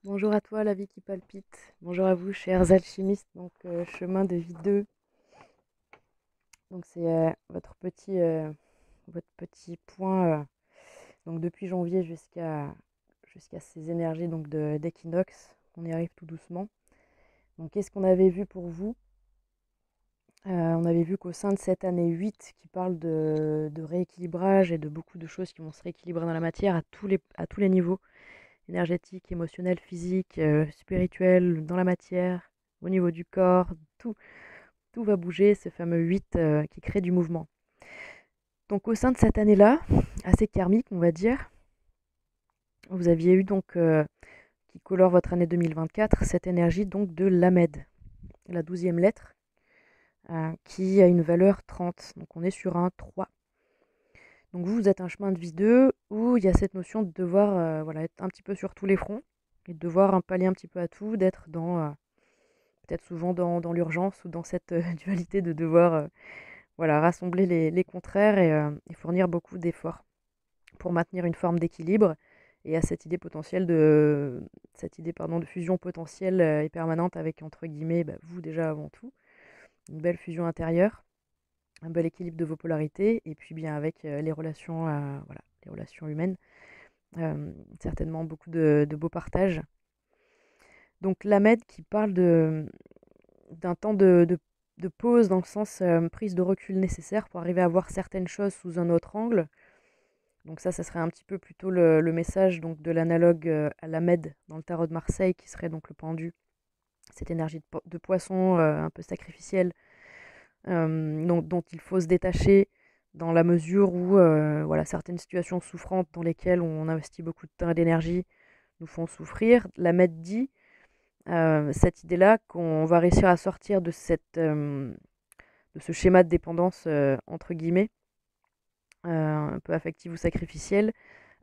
Bonjour à toi, la vie qui palpite. Bonjour à vous, chers alchimistes. Chemin de vie 2. Donc, c'est votre petit point. Donc, depuis janvier jusqu'à ces énergies d'équinoxe. On y arrive tout doucement. Donc, qu'est-ce qu'on avait vu pour vous? On avait vu qu'au sein de cette année 8, qui parle de rééquilibrage et de beaucoup de choses qui vont se rééquilibrer dans la matière à tous les niveaux, énergétique, émotionnel, physique, spirituel, dans la matière, au niveau du corps, tout, tout va bouger, ce fameux 8 qui crée du mouvement. Donc au sein de cette année-là, assez karmique on va dire, vous aviez eu qui colore votre année 2024, cette énergie donc de l'Amed, la 12e lettre, qui a une valeur 30. Donc on est sur un 3. Donc vous êtes un chemin de vie 2 où il y a cette notion de devoir être un petit peu sur tous les fronts et de devoir pallier un petit peu à tout, d'être peut-être souvent dans l'urgence ou dans cette dualité de devoir rassembler les contraires et fournir beaucoup d'efforts pour maintenir une forme d'équilibre et à cette idée de fusion potentielle et permanente avec entre guillemets vous déjà avant tout, une belle fusion intérieure, un bel équilibre de vos polarités et puis bien avec les relations humaines, certainement beaucoup de beaux partages. Donc l'Amed qui parle d'un temps de pause dans le sens prise de recul nécessaire pour arriver à voir certaines choses sous un autre angle. Donc ça serait un petit peu plutôt le message donc, de l'analogue à la Med dans le tarot de Marseille, qui serait donc le pendu, cette énergie de poisson un peu sacrificielle, dont il faut se détacher dans la mesure où certaines situations souffrantes dans lesquelles on investit beaucoup de temps et d'énergie nous font souffrir. La Med dit cette idée-là qu'on va réussir à sortir de ce schéma de dépendance entre guillemets, un peu affectif ou sacrificiel,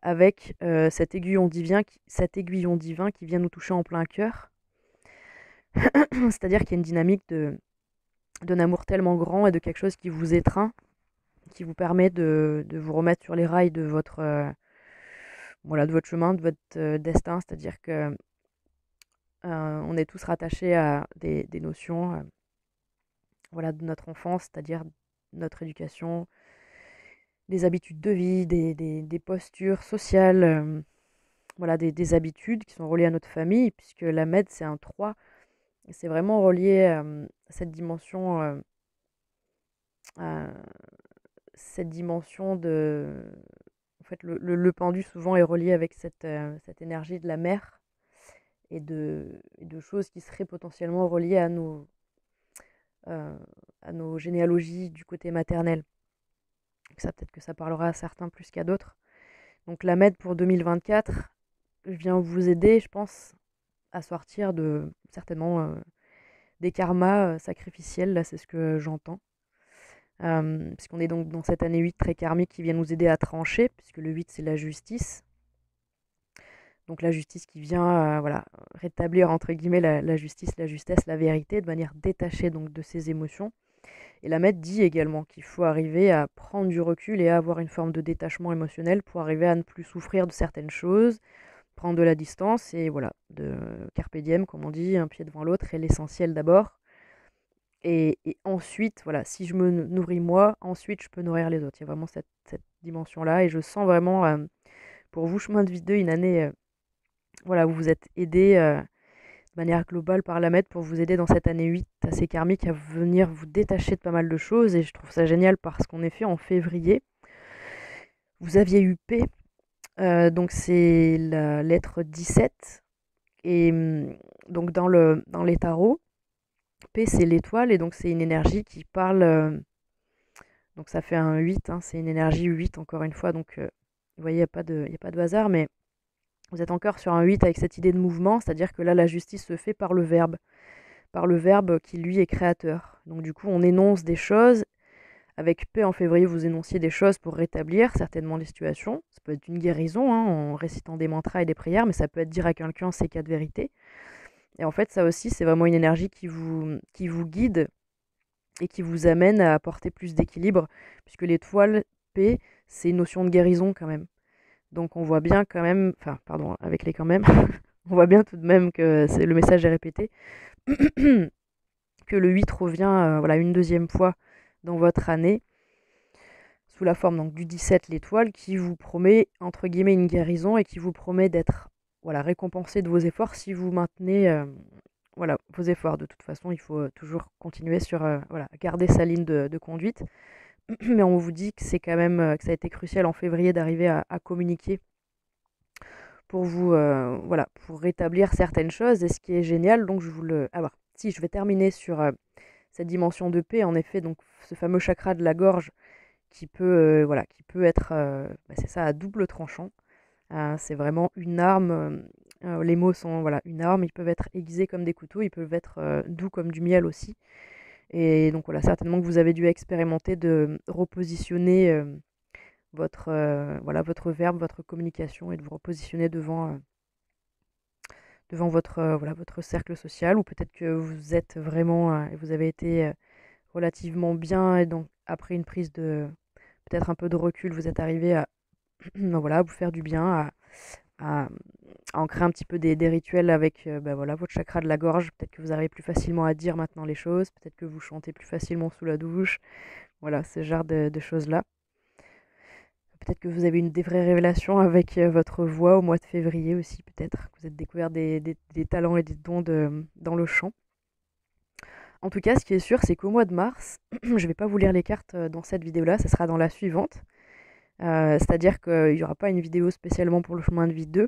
avec cet aiguillon divin qui vient nous toucher en plein cœur. C'est-à-dire qu'il y a une dynamique d'un amour tellement grand et de quelque chose qui vous étreint, qui vous permet de vous remettre sur les rails de votre chemin, de votre destin. C'est-à-dire que on est tous rattachés à des notions de notre enfance, c'est-à-dire notre éducation, des habitudes de vie, des postures sociales, des habitudes qui sont reliées à notre famille, puisque la Med, c'est un 3, et c'est vraiment relié à à cette dimension de... En fait, le pendu, souvent, est relié avec cette énergie de la mer et de choses qui seraient potentiellement reliées à nos généalogies du côté maternel. Donc ça, peut-être que ça parlera à certains plus qu'à d'autres. Donc la Med pour 2024 vient vous aider, je pense, à sortir certainement des karmas sacrificiels. Là, c'est ce que j'entends. Puisqu'on est donc dans cette année 8 très karmique qui vient nous aider à trancher, puisque le 8 c'est la justice. Donc la justice qui vient rétablir entre guillemets la justice, la justesse, la vérité, de manière détachée donc de ses émotions. Et la Med dit également qu'il faut arriver à prendre du recul et à avoir une forme de détachement émotionnel pour arriver à ne plus souffrir de certaines choses, prendre de la distance et de carpe diem, comme on dit, un pied devant l'autre et l'essentiel d'abord. Et ensuite, si je me nourris moi, ensuite je peux nourrir les autres. Il y a vraiment cette dimension-là et je sens vraiment, pour vous, chemin de vie 2, une année où vous êtes aidé de manière globale par la Med pour vous aider dans cette année 8 assez karmique à venir vous détacher de pas mal de choses. Et je trouve ça génial parce qu'en effet, en février, vous aviez eu P, donc c'est la lettre 17. Et donc dans les tarots, P c'est l'étoile et donc c'est une énergie qui parle. Donc ça fait un 8, hein, c'est une énergie 8 encore une fois. Donc vous voyez, il n'y a pas de hasard, mais vous êtes encore sur un 8 avec cette idée de mouvement, c'est-à-dire que là la justice se fait par le verbe qui lui est créateur. Donc du coup on énonce des choses. Avec P en février, vous énonciez des choses pour rétablir certainement les situations. Ça peut être une guérison en récitant des mantras et des prières, mais ça peut être dire à quelqu'un ces quatre vérités. Et en fait, ça aussi, c'est vraiment une énergie qui vous guide et qui vous amène à apporter plus d'équilibre, puisque l'étoile P, c'est une notion de guérison quand même. Donc on voit bien quand même, enfin, pardon, avec les quand même, on voit bien tout de même que le message est répété, que le 8 revient voilà, une deuxième fois dans votre année, sous la forme donc, du 17, l'étoile, qui vous promet, entre guillemets, une guérison et qui vous promet d'être voilà, récompensé de vos efforts si vous maintenez voilà, vos efforts. De toute façon, il faut toujours continuer sur voilà, garder sa ligne de conduite. Mais on vous dit que c'est quand même que ça a été crucial en février d'arriver à communiquer pour vous voilà, pour rétablir certaines choses. Et ce qui est génial, donc je vous le alors si je vais terminer sur cette dimension de paix, en effet, donc ce fameux chakra de la gorge voilà, qui peut être c'est ça, à double tranchant. C'est vraiment une arme. Les mots sont voilà, une arme. Ils peuvent être aiguisés comme des couteaux, ils peuvent être doux comme du miel aussi. Et donc voilà, certainement que vous avez dû expérimenter de repositionner voilà, votre verbe, votre communication et de vous repositionner devant votre, voilà, votre cercle social, ou peut-être que vous êtes vraiment et vous avez été relativement bien, et donc après une prise de peut-être un peu de recul, vous êtes arrivé à voilà, à vous faire du bien, à, à ancrer un petit peu des rituels avec voilà, votre chakra de la gorge. Peut-être que vous arrivez plus facilement à dire maintenant les choses, peut-être que vous chantez plus facilement sous la douche, voilà, ce genre de choses-là. Peut-être que vous avez des vraies révélations avec votre voix au mois de février aussi, peut-être que vous avez découvert des talents et des dons dans le chant. En tout cas, ce qui est sûr, c'est qu'au mois de mars, je ne vais pas vous lire les cartes dans cette vidéo-là, ça sera dans la suivante. C'est-à-dire qu'il n'y aura pas une vidéo spécialement pour le chemin de vie 2,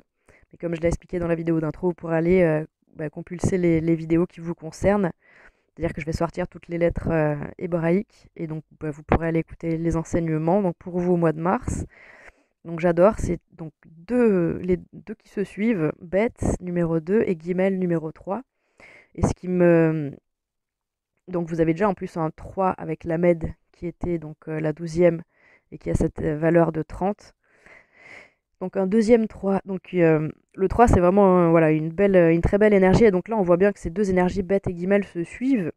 mais comme je l'ai expliqué dans la vidéo d'intro, vous pourrez aller compulser les vidéos qui vous concernent. C'est-à-dire que je vais sortir toutes les lettres hébraïques, et donc vous pourrez aller écouter les enseignements. Donc pour vous au mois de mars, donc j'adore, c'est donc les deux qui se suivent, Beth numéro 2 et Guimel numéro 3. Et ce qui me... Donc vous avez déjà en plus un 3 avec l'Ahmed qui était donc la 12e et qui a cette valeur de 30. Donc un deuxième 3. Donc le 3 c'est vraiment voilà, une très belle énergie. Et donc là on voit bien que ces deux énergies, Beth et Guimel, se suivent.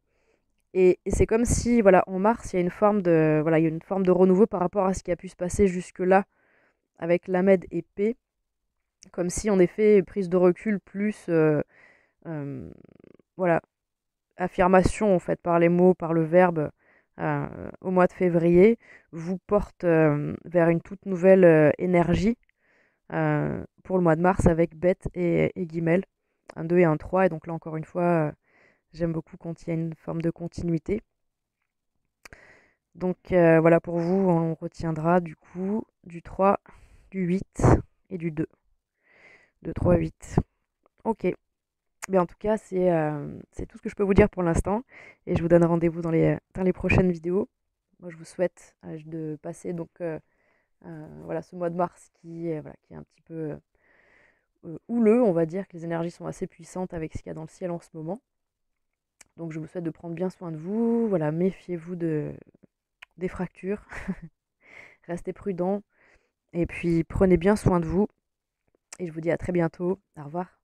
Et c'est comme si voilà, en mars il y a une forme de, voilà, il y a une forme de renouveau par rapport à ce qui a pu se passer jusque-là avec l'Ahmed et P. Comme si en effet prise de recul plus voilà, affirmation en fait par les mots, par le verbe au mois de février vous porte vers une toute nouvelle énergie pour le mois de mars avec Beth et Guimel, un 2 et un 3. Et donc là encore une fois, j'aime beaucoup quand il y a une forme de continuité. Donc voilà, pour vous, on retiendra du coup du 3, du 8 et du 2. 2, 3, 8. Ok. Mais en tout cas, c'est tout ce que je peux vous dire pour l'instant. Et je vous donne rendez-vous dans les prochaines vidéos. Moi, je vous souhaite de passer donc, voilà, ce mois de mars voilà, qui est un petit peu houleux, on va dire, que les énergies sont assez puissantes avec ce qu'il y a dans le ciel en ce moment. Donc je vous souhaite de prendre bien soin de vous. Voilà, méfiez-vous des fractures. Restez prudents. Et puis prenez bien soin de vous. Et je vous dis à très bientôt. Au revoir.